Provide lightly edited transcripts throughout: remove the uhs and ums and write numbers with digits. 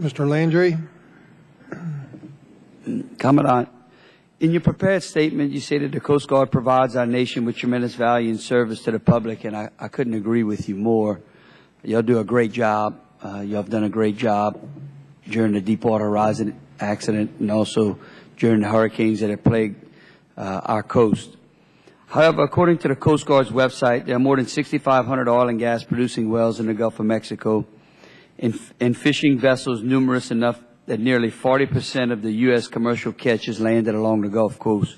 Mr. Landry. Commandant, in your prepared statement, you say that the Coast Guard provides our nation with tremendous value and service to the public, and I couldn't agree with you more. Y'all do a great job. Y'all have done a great job during the Deepwater Horizon accident and also during the hurricanes that have plagued our coast. However, according to the Coast Guard's website, there are more than 6,500 oil and gas producing wells in the Gulf of Mexico, and fishing vessels numerous enough that nearly 40% of the U.S. commercial catch is landed along the Gulf Coast.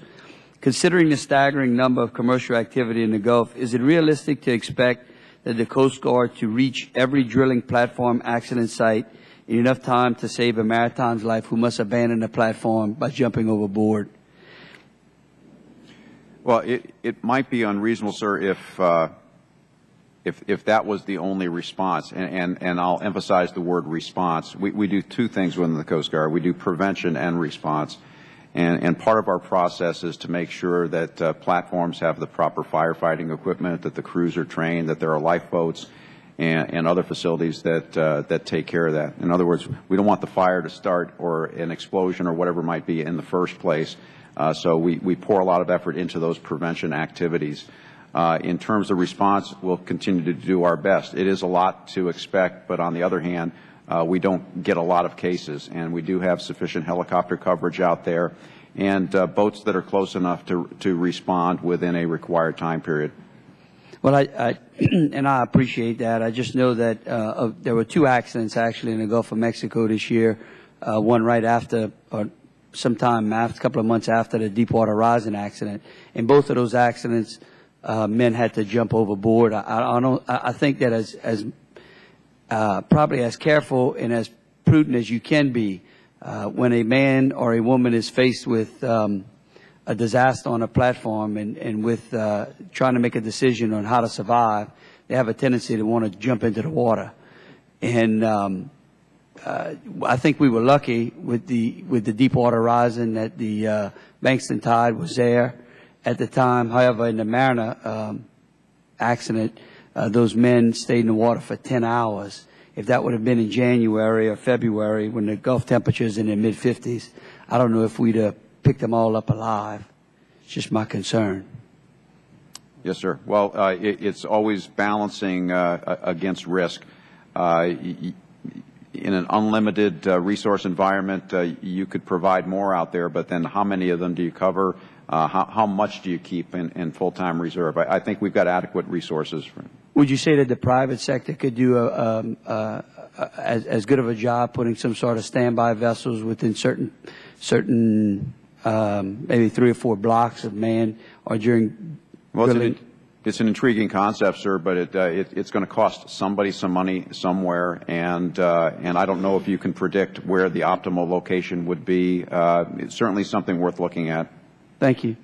Considering the staggering number of commercial activity in the Gulf, is it realistic to expect that the Coast Guard to reach every drilling platform accident site in enough time to save a maritime's life who must abandon the platform by jumping overboard? Well, it might be unreasonable, sir, if that was the only response, and I'll emphasize the word response. We do two things within the Coast Guard. We do prevention and response, and part of our process is to make sure that platforms have the proper firefighting equipment, that the crews are trained, that there are lifeboats and other facilities that take care of that. In other words, we don't want the fire to start or an explosion or whatever it might be in the first place. So we pour a lot of effort into those prevention activities. In terms of response, we'll continue to do our best. It is a lot to expect, but on the other hand, we don't get a lot of cases, and we do have sufficient helicopter coverage out there and boats that are close enough to respond within a required time period. Well, and I appreciate that. I just know that there were two accidents actually in the Gulf of Mexico this year, one right after, or sometime after, a couple of months after the Deepwater Horizon accident. In both of those accidents, men had to jump overboard. I think that as probably as careful and as prudent as you can be when a man or a woman is faced with a disaster on a platform and with trying to make a decision on how to survive, they have a tendency to want to jump into the water. And I think we were lucky with the Deepwater Horizon that the Bankston Tide was there at the time. However, in the Mariner accident, those men stayed in the water for 10 hours. If that would have been in January or February when the Gulf temperatures in the mid-50s, I don't know if we'd have picked them all up alive. It's just my concern. Yes, sir. Well, it's always balancing against risk. In an unlimited resource environment, you could provide more out there, but then how many of them do you cover? How much do you keep in full-time reserve? I think we've got adequate resources. Would you say that the private sector could do as good of a job putting some sort of standby vessels within certain maybe 3 or 4 blocks of man or during? Well, it's an intriguing concept, sir, but it's going to cost somebody some money somewhere, and I don't know if you can predict where the optimal location would be. It's certainly something worth looking at. Thank you.